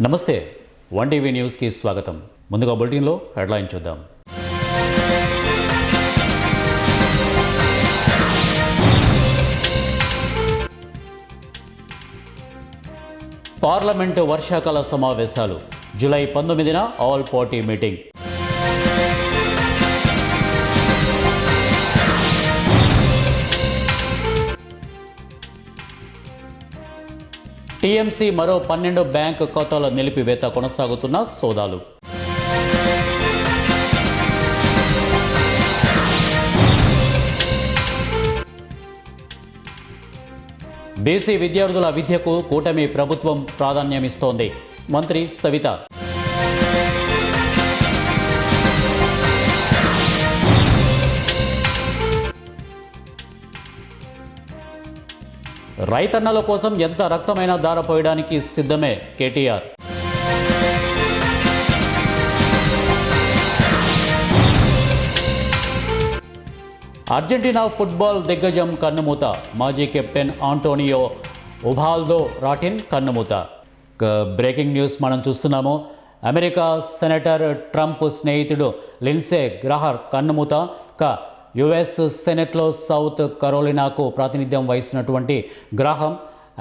నమస్తే, one TV న్యూస్కి స్వాగతం. ముందుగా బులెటిన్లో హెడ్లైన్ చూద్దాం. పార్లమెంటు వర్షాకాల సమావేశాలు జూలై 19న ఆల్ పార్టీ మీటింగ్. టీఎంసీ మరో 12 బ్యాంకు ఖాతాల నిలిపివేత కొనసాగుతున్న సోదాలు. బీసీ విద్యార్థుల విద్యకు కూటమి ప్రభుత్వం ప్రాధాన్యమిస్తోంది. మంత్రి సవిత. రైతన్నల కోసం ఎంత రక్తమైనా ధారపోయడానికి సిద్ధమే కేటీఆర్. అర్జెంటీనా ఫుట్బాల్ దిగ్గజం కన్నుమూత. మాజీ కెప్టెన్ ఆంటోనియో ఉబాల్డో రాటిన్ కన్నుమూత. బ్రేకింగ్ న్యూస్ మనం చూస్తున్నాము. అమెరికా సెనేటర్ ట్రంప్ స్నేహితుడు లిండ్సే గ్రాహర్ కన్నుమూత. యుఎస్ సెనెట్లో సౌత్ కరోలినాకు ప్రాతినిధ్యం వహిస్తున్నటువంటి గ్రాహం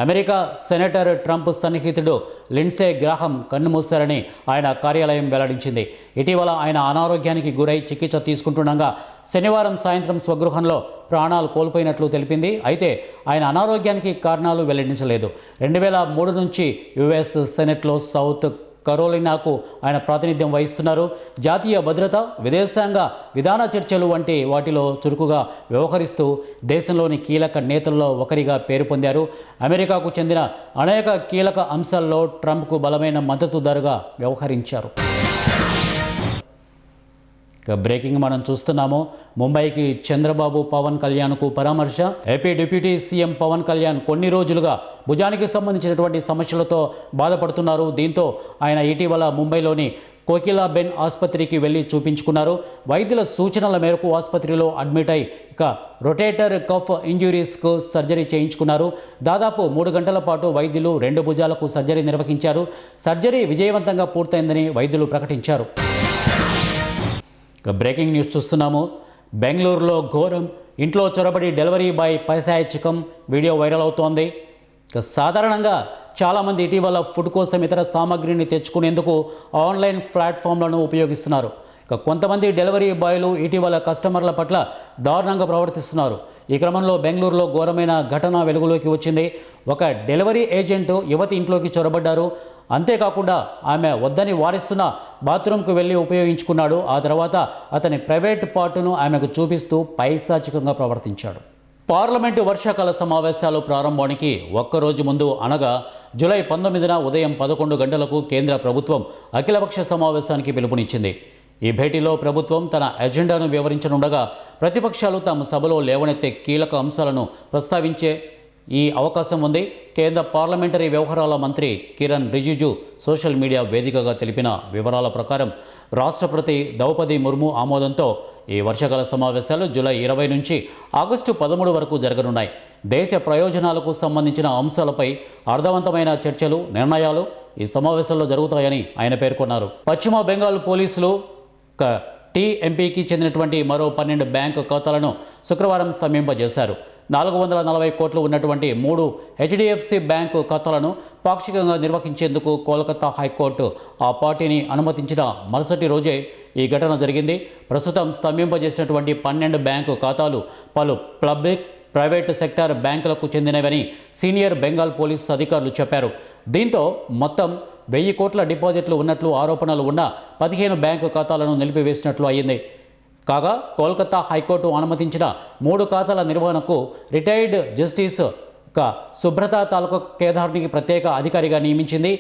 అమెరికా సెనేటర్ ట్రంప్ సన్నిహితుడు లిండ్సే గ్రాహం కన్నుమూశారని ఆయన కార్యాలయం వెల్లడించింది. ఇటీవల ఆయన అనారోగ్యానికి గురై చికిత్స తీసుకుంటుండగా శనివారం సాయంత్రం స్వగృహంలో ప్రాణాలు కోల్పోయినట్లు తెలిపింది. అయితే ఆయన అనారోగ్యానికి కారణాలు వెల్లడించలేదు. 2003 నుంచి యుఎస్ సెనెట్లో సౌత్ కరోలినాకు ఆయన ప్రాతినిధ్యం వహిస్తున్నారు. జాతీయ భద్రత, విదేశాంగ విధాన చర్చలు వంటి వాటిలో చురుకుగా వ్యవహరిస్తూ దేశంలోని కీలక నేతల్లో ఒకరిగా పేరు పొందారు. అమెరికాకు చెందిన అనేక కీలక అంశాల్లో ట్రంప్కు బలమైన మద్దతుదారుగా వ్యవహరించారు. బ్రేకింగ్ మనం చూస్తున్నాము. ముంబైకి చంద్రబాబు పవన్ కళ్యాణ్కు పరామర్శ. AP deputy CM Pawan Kalyan కొన్ని రోజులుగా భుజానికి సంబంధించినటువంటి సమస్యలతో బాధపడుతున్నారు. దీంతో ఆయన ఇటీవల ముంబైలోని కోకిలాబెన్ ఆసుపత్రికి వెళ్ళి చూపించుకున్నారు. వైద్యుల సూచనల మేరకు ఆసుపత్రిలో అడ్మిట్ అయి రొటేటర్ కఫ్ ఇంజ్యూరీస్కు సర్జరీ చేయించుకున్నారు. దాదాపు 3 గంటల పాటు వైద్యులు 2 భుజాలకు సర్జరీ నిర్వహించారు. సర్జరీ విజయవంతంగా పూర్తయిందని వైద్యులు ప్రకటించారు. బ్రేకింగ్ న్యూస్ చూస్తున్నాము. బెంగళూరులో ఘోరం. ఇంట్లో చొరబడి డెలివరీ బాయ్ పైశాచికం వీడియో వైరల్ అవుతోంది. సాధారణంగా చాలామంది ఇటీవల ఫుడ్ కోసం ఇతర సామాగ్రిని తెచ్చుకునేందుకు ఆన్లైన్ ప్లాట్ఫామ్లను ఉపయోగిస్తున్నారు. కొంతమంది డెలివరీ బాయ్లు ఇటీవల కస్టమర్ల పట్ల దారుణంగా ప్రవర్తిస్తున్నారు. ఈ క్రమంలో బెంగళూరులో ఘోరమైన ఘటన వెలుగులోకి వచ్చింది. ఒక డెలివరీ ఏజెంట్ యువతి ఇంట్లోకి చొరబడ్డారు. అంతేకాకుండా ఆమె వద్దని వారిస్తున్న బాత్రూంకు వెళ్ళి ఉపయోగించుకున్నాడు. ఆ తర్వాత అతని ప్రైవేట్ పార్టును ఆమెకు చూపిస్తూ పైశాచికంగా ప్రవర్తించాడు. పార్లమెంటు వర్షాకాల సమావేశాలు ప్రారంభానికి ఒక్కరోజు ముందు అనగా జూలై 19న ఉదయం 11 గంటలకు కేంద్ర ప్రభుత్వం అఖిలపక్ష సమావేశానికి పిలుపునిచ్చింది. ఈ భేటీలో ప్రభుత్వం తన ఎజెండాను వివరించనుండగా ప్రతిపక్షాలు తమ సభలో లేవనెత్తే కీలక అంశాలను ప్రస్తావించే ఈ అవకాశం ఉంది. కేంద్ర పార్లమెంటరీ వ్యవహారాల మంత్రి కిరణ్ రిజిజు సోషల్ మీడియా వేదికగా తెలిపిన వివరాల ప్రకారం రాష్ట్రపతి ద్రౌపది ముర్ము ఆమోదంతో ఈ వర్షాకాల సమావేశాలు జూలై 20 నుంచి ఆగస్టు 13 వరకు జరగనున్నాయి. దేశ ప్రయోజనాలకు సంబంధించిన అంశాలపై అర్థవంతమైన చర్చలు, నిర్ణయాలు ఈ సమావేశంలో జరుగుతాయని ఆయన పేర్కొన్నారు. పశ్చిమ బెంగాల్ పోలీసులు టీఎంపీకి చెందినటువంటి మరో 12 బ్యాంకు ఖాతాలను శుక్రవారం స్తంభింపజేశారు. 440 కోట్లు ఉన్నటువంటి 3 హెచ్డిఎఫ్సి బ్యాంకు ఖాతాలను పాక్షికంగా నిర్వహించేందుకు కోల్కతా హైకోర్టు ఆ పార్టీని అనుమతించిన మరుసటి రోజే ఈ ఘటన జరిగింది. ప్రస్తుతం స్తంభింపజేసినటువంటి 12 బ్యాంకు ఖాతాలు పలు పబ్లిక్, ప్రైవేటు సెక్టార్ బ్యాంకులకు చెందినవని సీనియర్ బెంగాల్ పోలీసు అధికారులు చెప్పారు. దీంతో మొత్తం 1000 కోట్ల డిపాజిట్లు ఉన్నట్లు ఆరోపణలు ఉన్న 15 బ్యాంకు ఖాతాలను నిలిపివేసినట్లు అయ్యింది. కాగా కోల్కతా హైకోర్టు అనుమతించిన 3 ఖాతాల నిర్వహణకు రిటైర్డ్ జస్టిస్ సుబ్రత తాలూకా కేదార్ని ప్రత్యేక అధికారిగా నియమించింది.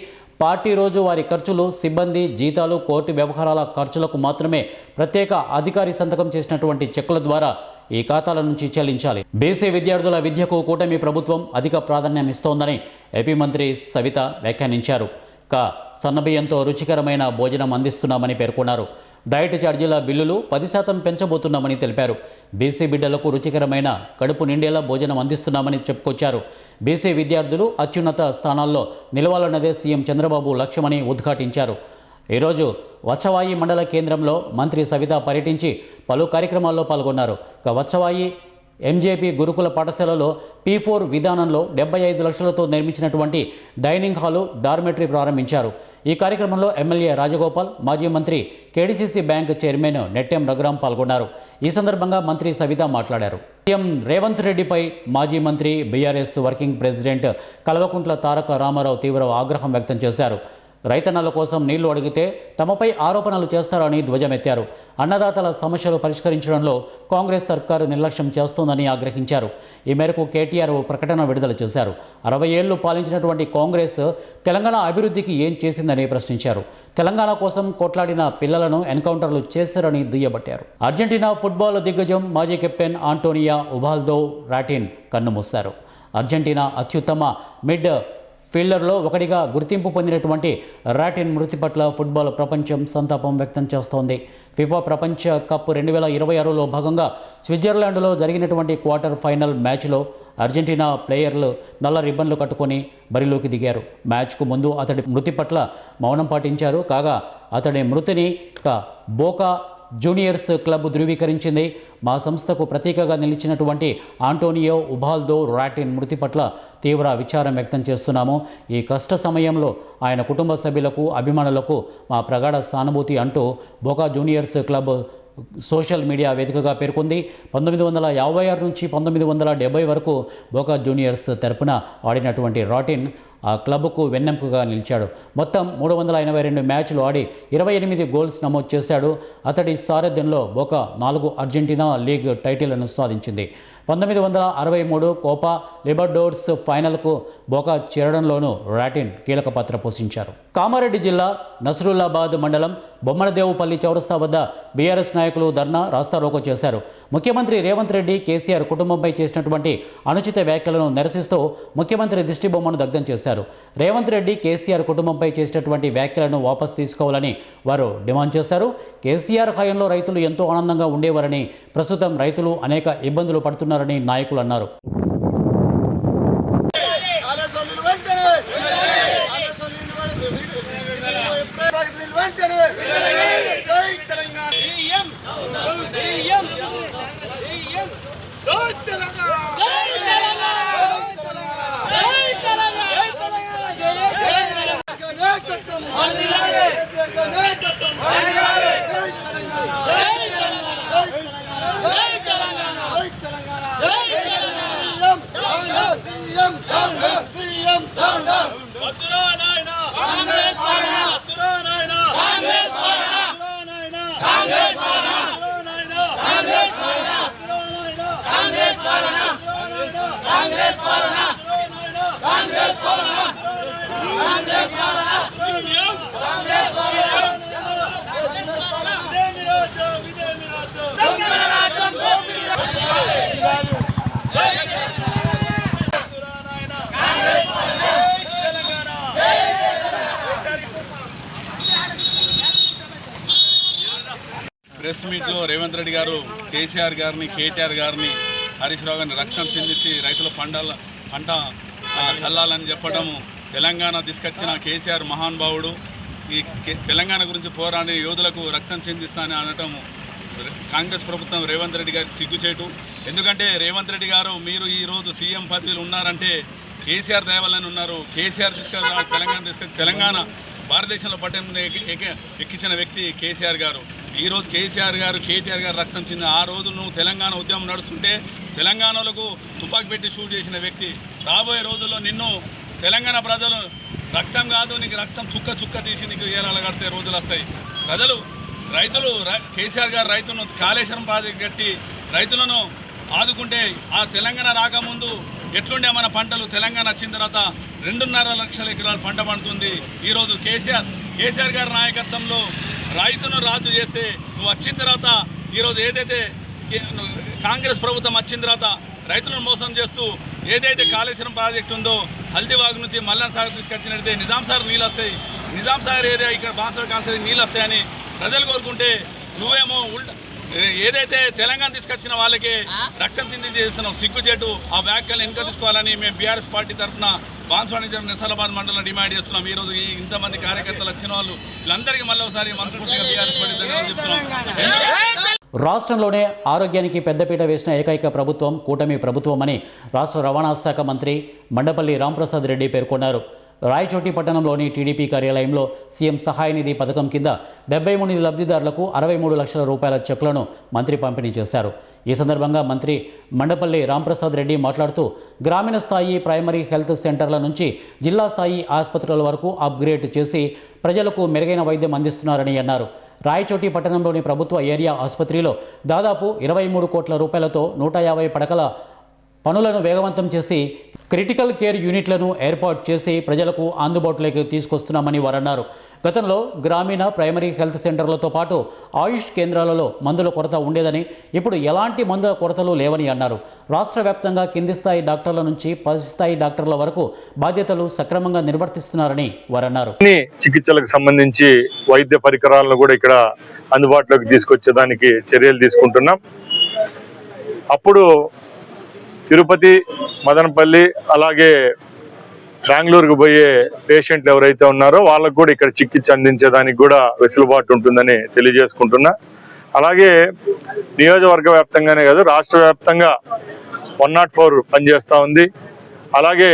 పార్టీ రోజు వారి ఖర్చులు, సిబ్బంది జీతాలు, కోర్టు వ్యవహారాల ఖర్చులకు మాత్రమే ప్రత్యేక అధికారి సంతకం చేసినటువంటి చెక్కుల ద్వారా ఈ ఖాతాల నుంచి చెల్లించాలి. బీసీ విద్యార్థుల విద్యకు కూటమి ప్రభుత్వం అధిక ప్రాధాన్యం ఇస్తోందని ఏపీ మంత్రి సవిత వ్యాఖ్యానించారు. సన్నబియ్యంతో రుచికరమైన భోజనం అందిస్తున్నామని పేర్కొన్నారు. డైట్ ఛార్జీల బిల్లులు 10% పెంచబోతున్నామని తెలిపారు. బీసీ బిడ్డలకు రుచికరమైన కడుపు నిండేలా భోజనం అందిస్తున్నామని చెప్పుకొచ్చారు. బీసీ విద్యార్థులు అత్యున్నత స్థానాల్లో నిలవాలన్నదే సీఎం చంద్రబాబు లక్ష్యమని ఉద్ఘాటించారు. ఈరోజు వత్సవాయి మండల కేంద్రంలో మంత్రి సవిత పర్యటించి పలు కార్యక్రమాల్లో పాల్గొన్నారు. వత్సవాయి ఎంజేపీ గురుకుల పాఠశాలలో P4 విధానంలో 75 లక్షలతో నిర్మించినటువంటి డైనింగ్ హాలు, డార్మెటరీ ప్రారంభించారు. ఈ కార్యక్రమంలో ఎమ్మెల్యే రాజగోపాల్, మాజీ మంత్రి KDCC bank chairman Nettem Raghuram పాల్గొన్నారు. ఈ సందర్భంగా మంత్రి సవిత మాట్లాడారు. సీఎం రేవంత్ రెడ్డిపై మాజీ మంత్రి, BRS working president Kalvakuntla Taraka Ramarao తీవ్ర ఆగ్రహం వ్యక్తం చేశారు. రైతన్నల కోసం నీళ్లు అడిగితే తమపై ఆరోపణలు చేస్తారని ధ్వజమెత్తారు. అన్నదాతల సమస్యలు పరిష్కరించడంలో కాంగ్రెస్ సర్కారు నిర్లక్ష్యం చేస్తోందని ఆగ్రహించారు. ఈ మేరకు కేటీఆర్ ప్రకటన విడుదల చేశారు. 60 ఏళ్లు పాలించినటువంటి కాంగ్రెస్ తెలంగాణ అభివృద్ధికి ఏం చేసిందని ప్రశ్నించారు. తెలంగాణ కోసం కొట్లాడిన పిల్లలను ఎన్కౌంటర్లు చేశారని దుయ్యబట్టారు. అర్జెంటీనా ఫుట్బాల్ దిగ్గజం మాజీ కెప్టెన్ ఆంటోనియా ఉబాల్దో రాటిన్ కన్నుమూశారు. అర్జెంటీనా అత్యుత్తమ మిడ్ ఫీల్డర్లో ఒకటిగా గుర్తింపు పొందినటువంటి రాటిన్ మృతి పట్ల ఫుట్బాల్ ప్రపంచం సంతాపం వ్యక్తం చేస్తోంది. ఫిఫా ప్రపంచ కప్ 2026లో భాగంగా స్విట్జర్లాండ్లో జరిగినటువంటి క్వార్టర్ ఫైనల్ మ్యాచ్లో అర్జెంటీనా ప్లేయర్లు నల్ల రిబ్బన్లు కట్టుకొని బరిలోకి దిగారు. మ్యాచ్కు ముందు అతడి మృతి పట్ల మౌనం పాటించారు. కాగా అతడి మృతిని బోకా జూనియర్స్ క్లబ్ ధృవీకరించింది. మా సంస్థకు ప్రతీకగా నిలిచినటువంటి ఆంటోనియో ఉబాల్దో రాటిన్ మృతి పట్ల తీవ్ర విచారం వ్యక్తం చేస్తున్నాము. ఈ కష్ట సమయంలో ఆయన కుటుంబ సభ్యులకు, అభిమానులకు మా ప్రగాఢ సానుభూతి అంటూ Boca juniors club social media వేదికగా పేర్కొంది. 1956 నుంచి 1970 వరకు బోకా జూనియర్స్ తరపున ఆడినటువంటి రాటిన్ ఆ క్లబ్కు వెన్నెముకగా నిలిచాడు. మొత్తం 382 మ్యాచ్లు ఆడి 28 గోల్స్ నమోదు చేశాడు. అతడి సారథ్యంలో బోకా 4 అర్జెంటీనా లీగ్ టైటిళ్లను సాధించింది. 1963 కోపా లిబర్టడోర్స్ ఫైనల్కు బోకా చేరడంలోనూ రాటిన్ కీలక పాత్ర పోషించారు. కామారెడ్డి జిల్లా నస్రుల్లాబాద్ మండలం బొమ్మలదేవుపల్లి చౌరస్తా వద్ద బీఆర్ఎస్ నాయకులు ధర్నా, రాస్తారోకో చేశారు. ముఖ్యమంత్రి రేవంత్ రెడ్డి, కేసీఆర్ కుటుంబంపై చేసినటువంటి అనుచిత వ్యాఖ్యలను నిరసిస్తూ ముఖ్యమంత్రి దిష్టిబొమ్మను దగ్ధం చేశారు. రేవంత్ రెడ్డి, కేసీఆర్ కుటుంబంపై చేసినటువంటి వ్యాఖ్యలను వాపసు తీసుకోవాలని వారు డిమాండ్ చేశారు. కేసీఆర్ హయాంలో రైతులు ఎంతో ఆనందంగా ఉండేవారని, ప్రస్తుతం రైతులు అనేక ఇబ్బందులు పడుతున్నారని నాయకులు అన్నారు. ప్రెస్ మీట్లో రేవంత్ రెడ్డి గారు కేసీఆర్ గారిని, కేటీఆర్ గారిని, హరీష్ రావు గారిని రక్తం చిందించి రైతుల పంట చల్లాలని చెప్పడము, తెలంగాణ తీసుకొచ్చిన కేసీఆర్ మహానుభావుడు, ఈ తెలంగాణ గురించి పోరాడే యోధులకు రక్తం చిందిస్తానని అనటం కాంగ్రెస్ ప్రభుత్వం రేవంత్ రెడ్డి గారికి సిగ్గుచేటు. ఎందుకంటే రేవంత్ రెడ్డి గారు మీరు ఈరోజు సీఎం పదవిలో ఉన్నారంటే కేసీఆర్ దయవల్లనే ఉన్నారు. కేసీఆర్ తెలంగాణ భారతదేశంలో పట్టణం ఎక్కించిన వ్యక్తి కేసీఆర్ గారు. ఈరోజు కేసీఆర్ గారు, కేటీఆర్ గారు రక్తం చెందిన ఆ రోజు నువ్వు తెలంగాణ ఉద్యమం నడుస్తుంటే తెలంగాణలకు తుపాకీ పెట్టి షూట్ చేసిన వ్యక్తి. రాబోయే రోజుల్లో నిన్ను తెలంగాణ ప్రజలు రక్తం కాదు, నీకు రక్తం చుక్క తీసి నీకు ఏలాల కడితే రోజులు వస్తాయి. రైతులు కేసీఆర్ గారు రైతులను కాళేశ్వరం ప్రాజెక్ట్ కట్టి రైతులను ఆదుకుంటే ఆ తెలంగాణ రాకముందు ఎట్లుండే మన పంటలు, తెలంగాణ వచ్చిన తర్వాత 2.5 లక్షల ఎకరాలు పంట పండుతుంది. ఈరోజు కేసీఆర్ గారి నాయకత్వంలో రైతును రాజు చేస్తే నువ్వు వచ్చిన తర్వాత ఈరోజు ఏదైతే కాంగ్రెస్ ప్రభుత్వం వచ్చిన తర్వాత రైతులను మోసం చేస్తూ ఏదైతే కాళేశ్వరం ప్రాజెక్టు ఉందో హల్దీవాగ్ నుంచి మల్లన్ సాగర్ తీసుకొచ్చినట్లయితే నిజాం సాగర్ నీళ్ళు వస్తాయి, నిజాం సాగర్ ఏరియా ఇక్కడ బాన్సర్ కాన్సర్ నీళ్ళు వస్తాయని ప్రజలు కోరుకుంటే నువ్వేమో ఏదైతే తెలంగాణ తీసుకొచ్చిన వాళ్ళకి రక్తం తిండి చేస్తున్నావు, సిగ్గుచేటు. ఆ వ్యాఖ్యలు వెనుక తీసుకోవాలని మేము బీఆర్ఎస్ పార్టీ తరఫున బాన్స్వాణి నిజామాబాద్ మండలంలో డిమాండ్ చేస్తున్నాం. ఈరోజు ఇంతమంది కార్యకర్తలు వచ్చిన వాళ్ళు వీళ్ళందరికీ మళ్ళీ ఒకసారి మనస్ఫూర్తిగా బీఆర్ఎస్ పార్టీ ధన్యవాదాలు చెప్తున్నాం. రాష్ట్రంలోనే ఆరోగ్యానికి పెద్దపీట వేసిన ఏకైక ప్రభుత్వం కూటమి ప్రభుత్వమని రాష్ట్ర రవాణా శాఖ మంత్రి మండపల్లి రాంప్రసాద్ రెడ్డి పేర్కొన్నారు. రాయచోటి పట్టణంలోని టీడీపీ కార్యాలయంలో సీఎం సహాయ నిధి పథకం కింద 73 లబ్ధిదారులకు 63 లక్షల రూపాయల చెక్లను మంత్రి పంపిణీ చేశారు. ఈ సందర్భంగా మంత్రి మండపల్లి రాంప్రసాద్ రెడ్డి మాట్లాడుతూ గ్రామీణ స్థాయి ప్రైమరీ హెల్త్ సెంటర్ల నుంచి జిల్లా స్థాయి ఆసుపత్రుల వరకు అప్గ్రేడ్ చేసి ప్రజలకు మెరుగైన వైద్యం అందిస్తున్నారని అన్నారు. రాయచోటి పట్టణంలోని ప్రభుత్వ ఏరియా ఆసుపత్రిలో దాదాపు 23 కోట్ల రూపాయలతో 150 పడకల పనులను వేగవంతం చేసి క్రిటికల్ కేర్ యూనిట్లను ఏర్పాటు చేసి ప్రజలకు అందుబాటులోకి తీసుకొస్తున్నామని వారన్నారు. గతంలో గ్రామీణ ప్రైమరీ హెల్త్ సెంటర్లతో పాటు ఆయుష్ కేంద్రాలలో మందుల కొరత ఉండేదని, ఇప్పుడు ఎలాంటి మందుల కొరతలు లేవని అన్నారు. రాష్ట్ర వ్యాప్తంగా కింది స్థాయి డాక్టర్ల నుంచి పది స్థాయి డాక్టర్ల వరకు బాధ్యతలు సక్రమంగా నిర్వర్తిస్తున్నారని వారన్నారు. చికిత్సలకు సంబంధించి వైద్య పరికరాలను కూడా ఇక్కడ అందుబాటులోకి తీసుకొచ్చేదానికి చర్యలు తీసుకుంటున్నాం. అప్పుడు తిరుపతి, మదనపల్లి అలాగే బెంగళూరుకు పోయే పేషెంట్లు ఎవరైతే ఉన్నారో వాళ్ళకు కూడా ఇక్కడ చికిత్స అందించేదానికి కూడా వెసులుబాటు ఉంటుందని తెలియజేసుకుంటున్నా. అలాగే నియోజకవర్గ వ్యాప్తంగానే కాదు, రాష్ట్ర వ్యాప్తంగా 104 పనిచేస్తూ ఉంది. అలాగే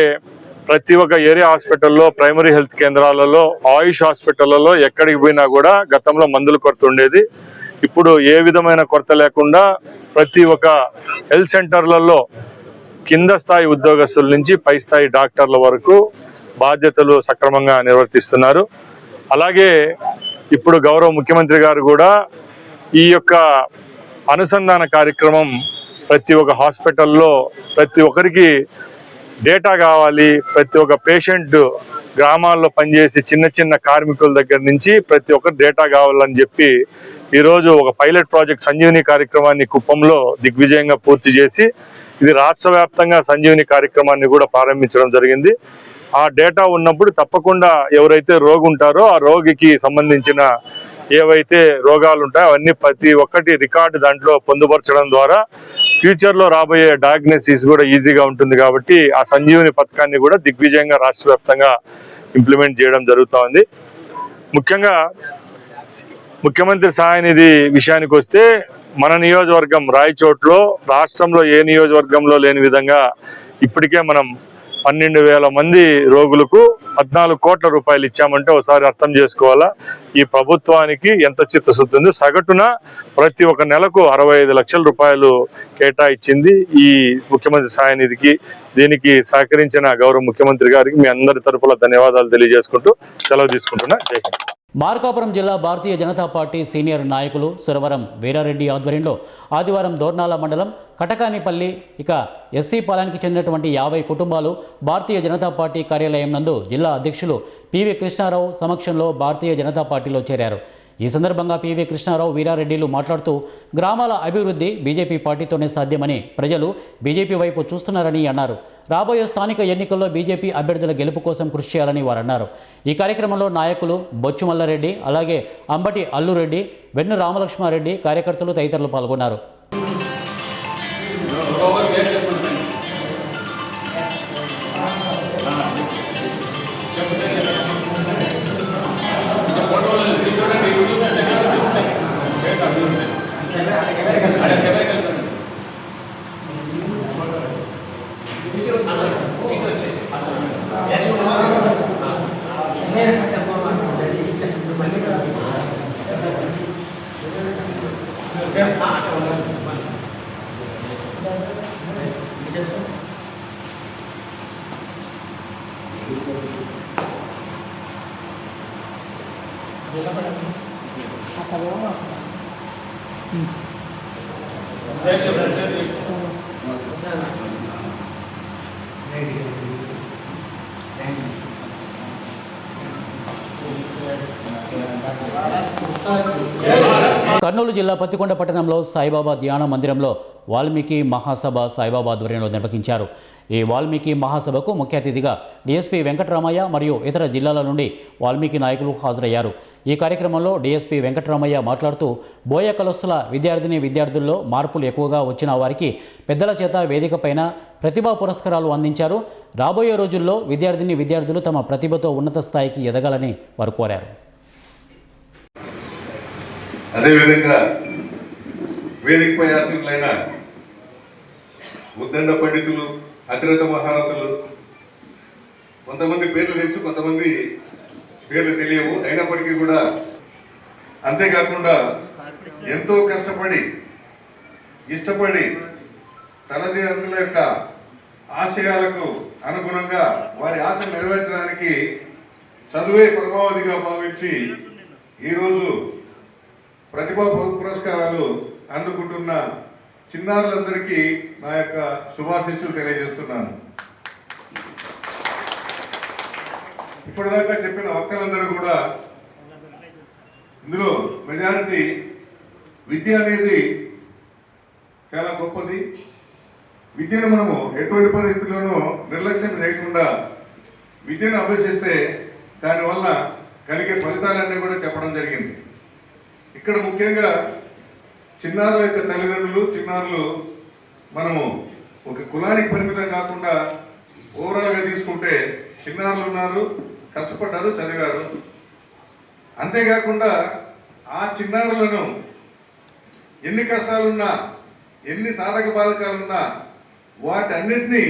ప్రతి ఒక్క ఏరియా హాస్పిటల్లో, ప్రైమరీ హెల్త్ కేంద్రాలలో, ఆయుష్ హాస్పిటళ్లలో ఎక్కడికి పోయినా కూడా గతంలో మందుల కొరత ఉండేది. ఇప్పుడు ఏ విధమైన కొరత లేకుండా ప్రతి ఒక్క హెల్త్ సెంటర్లలో కింద స్థాయి ఉద్యోగస్తుల నుంచి పై స్థాయి డాక్టర్ల వరకు బాధ్యతలు సక్రమంగా నిర్వర్తిస్తున్నారు. అలాగే ఇప్పుడు గౌరవ ముఖ్యమంత్రి గారు కూడా ఈ యొక్క అనుసంధాన కార్యక్రమం ప్రతి ఒక్క హాస్పిటల్లో ప్రతి ఒక్కరికి డేటా కావాలి, ప్రతి ఒక్క పేషెంట్ గ్రామాల్లో పనిచేసి చిన్న చిన్న కార్మికుల దగ్గర నుంచి ప్రతి ఒక్కరు డేటా కావాలని చెప్పి ఈరోజు ఒక పైలట్ ప్రాజెక్ట్ సంజీవని కార్యక్రమాన్ని కుప్పంలో దిగ్విజయంగా పూర్తి చేసి ఇది రాష్ట్ర వ్యాప్తంగా సంజీవని కార్యక్రమాన్ని కూడా ప్రారంభించడం జరిగింది. ఆ డేటా ఉన్నప్పుడు తప్పకుండా ఎవరైతే రోగి ఉంటారో ఆ రోగికి సంబంధించిన ఏవైతే రోగాలు ఉంటాయో అవన్నీ ప్రతి ఒక్కటి రికార్డు దాంట్లో పొందుపరచడం ద్వారా ఫ్యూచర్లో రాబోయే డయాగ్నోసిస్ కూడా ఈజీగా ఉంటుంది. కాబట్టి ఆ సంజీవని పథకాన్ని కూడా దిగ్విజయంగా రాష్ట్ర వ్యాప్తంగా ఇంప్లిమెంట్ చేయడం జరుగుతూ ఉంది. ముఖ్యంగా ముఖ్యమంత్రి సహాయ నిధి విషయానికి వస్తే మన నియోజకవర్గం రాయచోట్లో రాష్ట్రంలో ఏ నియోజకవర్గంలో లేని విధంగా ఇప్పటికే మనం 12,000 మంది రోగులకు 14 కోట్ల రూపాయలు ఇచ్చామంటే ఒకసారి అర్థం చేసుకోవాలా ఈ ప్రభుత్వానికి ఎంత చిత్తశుద్ధి ఉంది. సగటున ప్రతి ఒక్క నెలకు 65 లక్షల రూపాయలు కేటాయించింది ఈ ముఖ్యమంత్రి సహాయ నిధికి. దీనికి సహకరించిన గౌరవ ముఖ్యమంత్రి గారికి మీ అందరి తరపున ధన్యవాదాలు తెలియజేసుకుంటూ సెలవు తీసుకుంటున్నా. జై హింద్. మార్కాపురం జిల్లా భారతీయ జనతా పార్టీ సీనియర్ నాయకులు సురవరం వీరారెడ్డి ఆధ్వర్యంలో ఆదివారం దోర్నాల మండలం కటకానిపల్లి ఎస్సీ పాలనకి చెందినటువంటి 50 కుటుంబాలు భారతీయ జనతా పార్టీ కార్యాలయం నందు జిల్లా అధ్యక్షులు పివి కృష్ణారావు సమక్షంలో భారతీయ జనతా పార్టీలో చేరారు. ఈ సందర్భంగా పివి కృష్ణారావు వీరారెడ్డిలు మాట్లాడుతూ గ్రామాల అభివృద్ధి బీజేపీ పార్టీతోనే సాధ్యమని, ప్రజలు బీజేపీ వైపు చూస్తున్నారని అన్నారు. రాబోయే స్థానిక ఎన్నికల్లో బీజేపీ అభ్యర్థుల గెలుపు కోసం కృషి చేయాలని వారు అన్నారు. ఈ కార్యక్రమంలో నాయకులు బొచ్చు మల్లారెడ్డి, అలాగే అంబటి అల్లురెడ్డి, వెన్ను రామలక్ష్మారెడ్డి, కార్యకర్తలు తదితరులు పాల్గొన్నారు. కర్నూలు జిల్లా పత్తికొండ పట్టణంలో సాయిబాబా ధ్యాన మందిరంలో వాల్మీకి మహాసభ సాయిబాబా ఆధ్వర్యంలో నిర్వహించారు. ఈ వాల్మీకి మహాసభకు ముఖ్య అతిథిగా డీఎస్పీ వెంకటరామయ్య మరియు ఇతర జిల్లాల నుండి వాల్మీకి నాయకులు హాజరయ్యారు. ఈ కార్యక్రమంలో డీఎస్పీ వెంకటరామయ్య మాట్లాడుతూ బోయ కలస్తుల విద్యార్థుల్లో మార్పులు ఎక్కువగా వచ్చిన వారికి పెద్దల చేత వేదికపైన ప్రతిభా పురస్కారాలు అందించారు. రాబోయే రోజుల్లో విద్యార్థులు తమ ప్రతిభతో ఉన్నత స్థాయికి ఎదగాలని వారు కోరారు. అదేవిధంగా వేదికపై ఆశీనులైన ఉద్దండ పండితులు, అతిరథ మహారథులు, కొంతమంది పేర్లు తెలుసు, కొంతమంది పేర్లు తెలియవు. అయినప్పటికీ కూడా అంతేకాకుండా ఎంతో కష్టపడి ఇష్టపడి తల్లిదండ్రుల యొక్క ఆశయాలకు అనుగుణంగా వారి ఆశ నెరవేర్చడానికి చదువే పరమావధిగా భావించి ఈరోజు ప్రతిభా పురస్కారాలు అందుకుంటున్న చిన్నారులందరికీ నా యొక్క శుభాశీస్సులు తెలియజేస్తున్నాను. ఇప్పటిదాకా చెప్పిన వక్తలందరూ కూడా ఇందులో మెజారిటీ విద్య అనేది చాలా గొప్పది. విద్యను మనము ఎటువంటి పరిస్థితుల్లోనూ నిర్లక్ష్యం చేయకుండా విద్యను అభ్యసిస్తే దానివల్ల కలిగే ఫలితాలన్నీ కూడా చెప్పడం జరిగింది. ఇక్కడ ముఖ్యంగా చిన్నారుల యొక్క తల్లిదండ్రులు, చిన్నారులు మనము ఒక కులానికి పరిమితం కాకుండా ఓవరాల్గా తీసుకుంటే చిన్నారులు ఉన్నారు, కష్టపడ్డారు, చదివారు. అంతేకాకుండా ఆ చిన్నారులను ఎన్ని కష్టాలున్నా, ఎన్ని సాధక బాధకాలున్నా వాటన్నిటినీ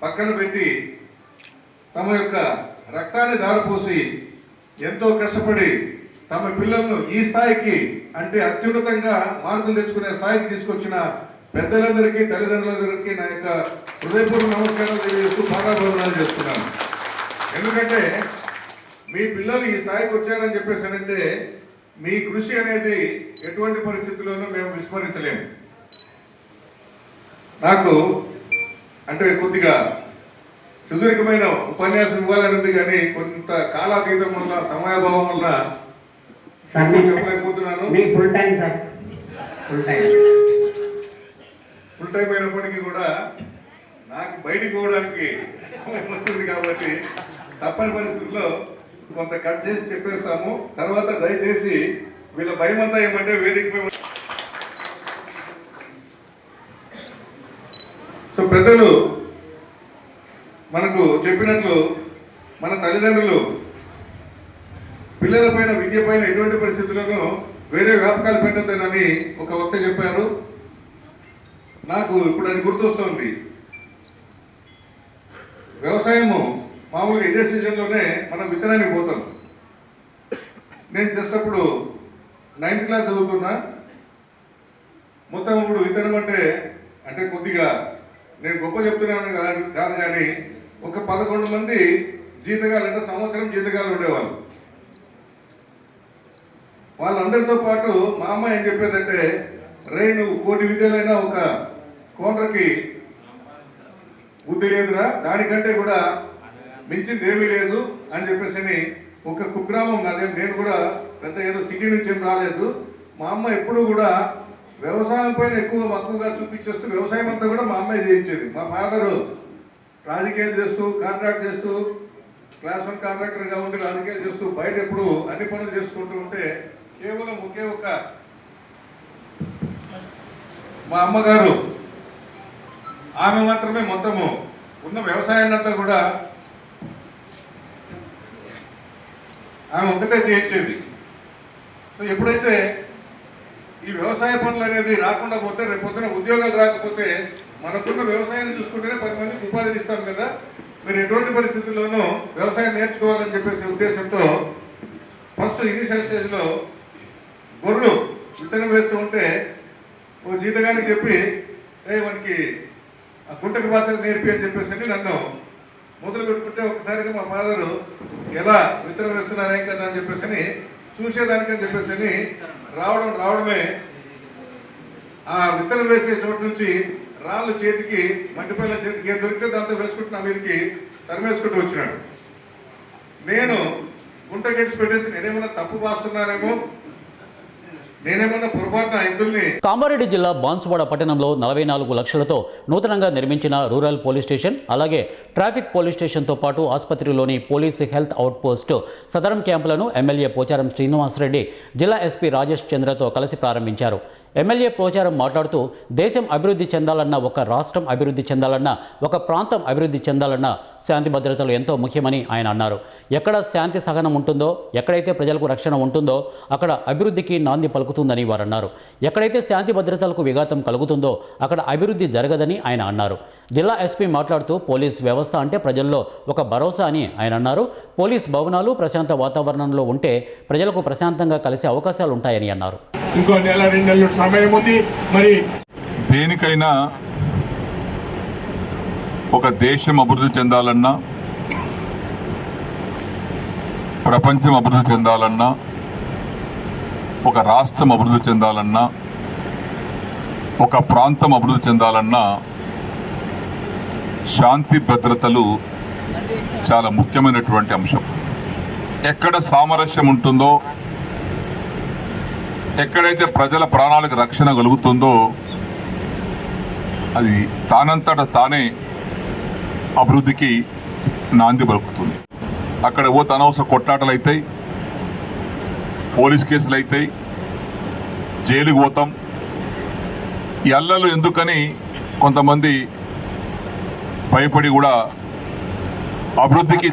పక్కన పెట్టి తమ యొక్క రక్తాన్ని దారిపోసి ఎంతో కష్టపడి తమ పిల్లలను ఈ స్థాయికి, అంటే అత్యున్నతంగా మార్కులు తెచ్చుకునే స్థాయికి తీసుకొచ్చిన పెద్దలందరికీ, తల్లిదండ్రులందరికీ నా యొక్క హృదయపూర్వక నమస్కారాలు తెలియజేస్తూ పాదాభివందనాలు చేస్తున్నాను. ఎందుకంటే మీ పిల్లలు ఈ స్థాయికి వచ్చారని చెప్పేసానంటే మీ కృషి అనేది ఎటువంటి పరిస్థితుల్లోనూ మేము విస్మరించలేము. నాకు అంటే కొద్దిగా సుదీర్ఘమైన ఉపన్యాసం ఇవ్వాలని ఉంది, కానీ కొంత కాలాతీతం వల్ల, సమయాభావం వల్ల చెప్పలేకపోతున్నాను. ఫుల్ టైం అయినప్పటికీ కూడా నాకు బయటికి పోవడానికి వస్తుంది కాబట్టి తప్పని పరిస్థితుల్లో కొంత కట్ చేసి చెప్పేస్తాము. తర్వాత దయచేసి వీళ్ళ భయం అంతా ఏమంటే వేదికపై సో పెద్దలు మనకు చెప్పినట్లు మన తల్లిదండ్రులు పిల్లలపైన, విద్య పైన ఎటువంటి పరిస్థితుల్లోనూ వేరే వ్యాపకాలు పెట్టొద్దని ఒక వక్త చెప్పారు. నాకు ఇప్పుడు అది గుర్తొస్తుంది. వ్యవసాయము మామూలుగా ఇదే సీజన్లోనే మనం విత్తనానికి పోతాం. నేను జస్ట్ అప్పుడు 9th క్లాస్ చదువుతున్నా. మొత్తం ఇప్పుడు విత్తనం అంటే కొద్దిగా నేను గొప్ప చెప్తున్నాను కాదు, కానీ ఒక 11 మంది జీతగాలు, అంటే సంవత్సరం జీతగాలు ఉండేవాళ్ళు. వాళ్ళందరితో పాటు మా అమ్మ ఏం చెప్పేదంటే, రే నువ్వు కోటి విద్యలైనా ఒక కోనరకి బుద్ధి లేదురా, దానికంటే కూడా మించింది ఏమీ లేదు అని చెప్పేసి ఒక కుగ్రామం నాదే. నేను కూడా పెద్ద ఏదో సిటీ నుంచి ఏం రాలేదు. మా అమ్మ ఎప్పుడూ కూడా వ్యవసాయం పైన ఎక్కువ మక్కువగా చూపించేస్తూ వ్యవసాయం అంతా కూడా మా అమ్మాయి చేయించేది. మా ఫాదరు రాజకీయాలు చేస్తూ, కాంట్రాక్ట్ చేస్తూ, క్లాస్ 1 కాంట్రాక్టర్గా ఉండి రాజకీయాలు చేస్తూ బయట ఎప్పుడు అన్ని పనులు చేసుకుంటూ ఉంటే కేవలం ఒకే ఒక మా అమ్మగారు, ఆమె మాత్రమే మొత్తము ఉన్న వ్యవసాయాన్ని అంతా కూడా ఆమె ఒకటే చేయించేది. సో ఎప్పుడైతే ఈ వ్యవసాయ పనులు అనేది రాకుండా పోతే, రేపొద్దున ఉద్యోగాలు రాకపోతే మనకున్న వ్యవసాయాన్ని చూసుకుంటేనే 10 మందికి ఉపాధి ఇస్తాం కదా, మీరు ఎటువంటి పరిస్థితుల్లోనూ వ్యవసాయం నేర్చుకోవాలని చెప్పేసి ఉద్దేశంతో ఫస్ట్ ఇనిషియల్ స్టేజ్లో గొర్రెలు విత్తనం వేస్తూ ఉంటే ఓ జీతగానికి చెప్పి, మనకి ఆ గుంటకి భాష నేర్పి అని చెప్పేసి నన్ను మొదలు పెట్టుకుంటే ఒకసారిగా మా ఫాదరు ఎలా విత్తనం వేస్తున్నారేం కదా అని చెప్పేసి చూసేదానికని చెప్పేసి రావడమే ఆ విత్తనం వేసే చోటు నుంచి రాళ్ళు చేతికి, మట్టిపైల చేతికి దొరికితే దాంతో వేసుకుంటున్న మీదకి తరిమేసుకుంటూ వచ్చినాడు. నేను గుంట గడిచి పెట్టేసి నేనేమన్నా తప్పు పాస్తున్నానేమో, నేనేమన్నా పొరపాటున ఇందుల్ని కామారెడ్డి జిల్లా బాన్సువాడ పట్టణంలో 44 లక్షలతో నూతనంగా నిర్మించిన రూరల్ పోలీస్ స్టేషన్, అలాగే ట్రాఫిక్ పోలీస్ స్టేషన్తో పాటు ఆసుపత్రిలోని పోలీసు హెల్త్ అవుట్ పోస్ట్ సదరం క్యాంపులను ఎమ్మెల్యే పోచారం శ్రీనివాసరెడ్డి జిల్లా ఎస్పీ రాజేష్ చంద్రతో కలిసి ప్రారంభించారు. ఎమ్మెల్యే పోచారం మాట్లాడుతూ దేశం అభివృద్ధి చెందాలన్నా, ఒక రాష్ట్రం అభివృద్ధి చెందాలన్నా, ఒక ప్రాంతం అభివృద్ధి చెందాలన్నా శాంతి భద్రతలు ఎంతో ముఖ్యమని ఆయన అన్నారు. ఎక్కడ శాంతి సహనం ఉంటుందో, ఎక్కడైతే ప్రజలకు రక్షణ ఉంటుందో అక్కడ అభివృద్ధికి నాంది పలుకుతుందని వారు అన్నారు. ఎక్కడైతే శాంతి భద్రతలకు విఘాతం కలుగుతుందో అక్కడ అభివృద్ధి జరగదని ఆయన అన్నారు. జిల్లా ఎస్పీ మాట్లాడుతూ పోలీస్ వ్యవస్థ అంటే ప్రజల్లో ఒక భరోసా అని ఆయన అన్నారు. పోలీస్ భవనాలు ప్రశాంత వాతావరణంలో ఉంటే ప్రజలకు ప్రశాంతంగా కలిసే అవకాశాలు ఉంటాయని అన్నారు. ఇంకో నెల 2 నెలలు సమయం ఉంది. మరి దేనికైనా ఒక దేశం అభివృద్ధి చెందాలన్నా, ప్రపంచం అభివృద్ధి చెందాలన్నా, ఒక రాష్ట్రం అభివృద్ధి చెందాలన్నా, ఒక ప్రాంతం అభివృద్ధి చెందాలన్నా శాంతి భద్రతలు చాలా ముఖ్యమైనటువంటి అంశం. ఎక్కడ సామరస్యం ఉంటుందో, ఎక్కడైతే ప్రజల ప్రాణాలకు రక్షణ కలుగుతుందో అది తానంతట తానే అభివృద్ధికి నాంది పలుకుతుంది. అక్కడ పోతే అనవసర కొట్లాటలు అవుతాయి, పోలీస్ కేసులు అవుతాయి, జైలుకి పోతాం. ఈ అల్లలు ఎందుకని కొంతమంది భయపడి కూడా అభివృద్ధికి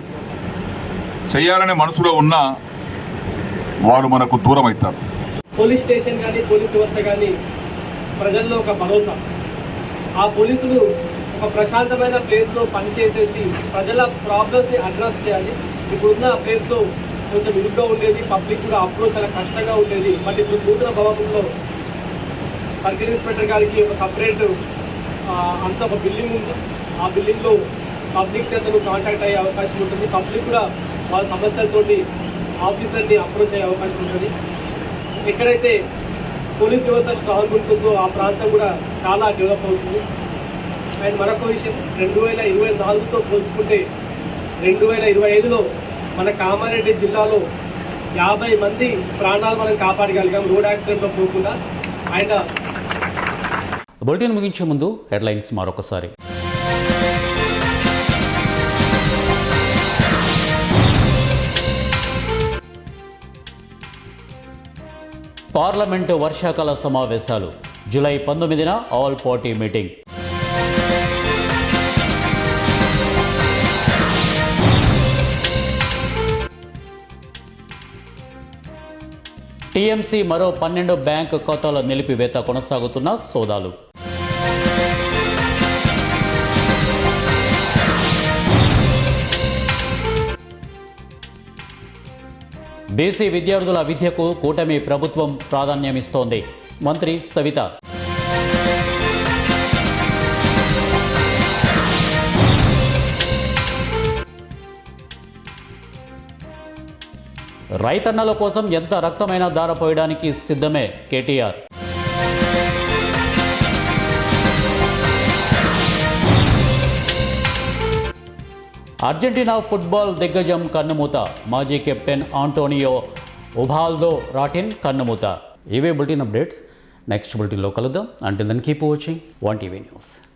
చేయాలనే మనసులో ఉన్న వాళ్ళు మనకు దూరం అవుతారు. పోలీస్ స్టేషన్ కానీ పోలీస్ వ్యవస్థ కానీ ప్రజల్లో ఒక భరోసా. ఆ పోలీసులు ఒక ప్రశాంతమైన ప్లేస్లో పనిచేసేసి ప్రజల ప్రాబ్లమ్స్ని అడ్రస్ చేయాలి. ఇప్పుడున్న ప్లేస్లో కొంచెం ఇరుగ్గా ఉండేది, పబ్లిక్ కూడా అప్పుడు చాలా కష్టంగా ఉండేది. బట్ ఇప్పుడు నూతన భవనంలో సర్కిల్ ఇన్స్పెక్టర్ గారికి ఒక సపరేట్ అంత ఒక బిల్డింగ్ ఉంది. ఆ బిల్డింగ్లో పబ్లిక్ అతను కాంటాక్ట్ అయ్యే అవకాశం ఉంటుంది. పబ్లిక్ కూడా వాళ్ళ సమస్యలతోటి ఆఫీసర్ని అప్రోచ్ అయ్యే అవకాశం ఉంటుంది. ఎక్కడైతే పోలీస్ వ్యవస్థ స్ట్రాంగ్ ఉంటుందో ఆ ప్రాంతం కూడా చాలా డెవలప్ అవుతుంది. అండ్ మరొక విషయం, 2024తో పోల్చుకుంటే 2025లో మన కామారెడ్డి జిల్లాలో 50 మంది ప్రాణాలు మనం కాపాడగలిగాం రోడ్ యాక్సిడెంట్లో పోకుండా. అండ్ బులెటిన్ ముగించే ముందు హెడ్లైన్స్ మరొకసారి. పార్లమెంటు వర్షాకాల సమావేశాలు జూలై 19న ఆల్ పార్టీ మీటింగ్. టీఎంసీ మరో 12 బ్యాంకు ఖాతాల నిలిపివేత కొనసాగుతున్న సోదాలు. బీసీ విద్యార్థుల విద్యకు కూటమి ప్రభుత్వం ప్రాధాన్యమిస్తోంది. మంత్రి సవిత. రైతన్నల కోసం ఎంత రక్తమైనా ధారపోయడానికి సిద్ధమే కేటీఆర్. అర్జెంటీనా ఫుట్బాల్ దిగ్గజం కన్నుమూత. మాజీ కెప్టెన్ ఆంటోనియో ఉబాల్డో రాటిన్ కన్నుమూత. ఇవే బులెటిన్ అప్డేట్స్. నెక్స్ట్ బులెటిన్లో కలుద్దాం. Until then keep watching 1TV news.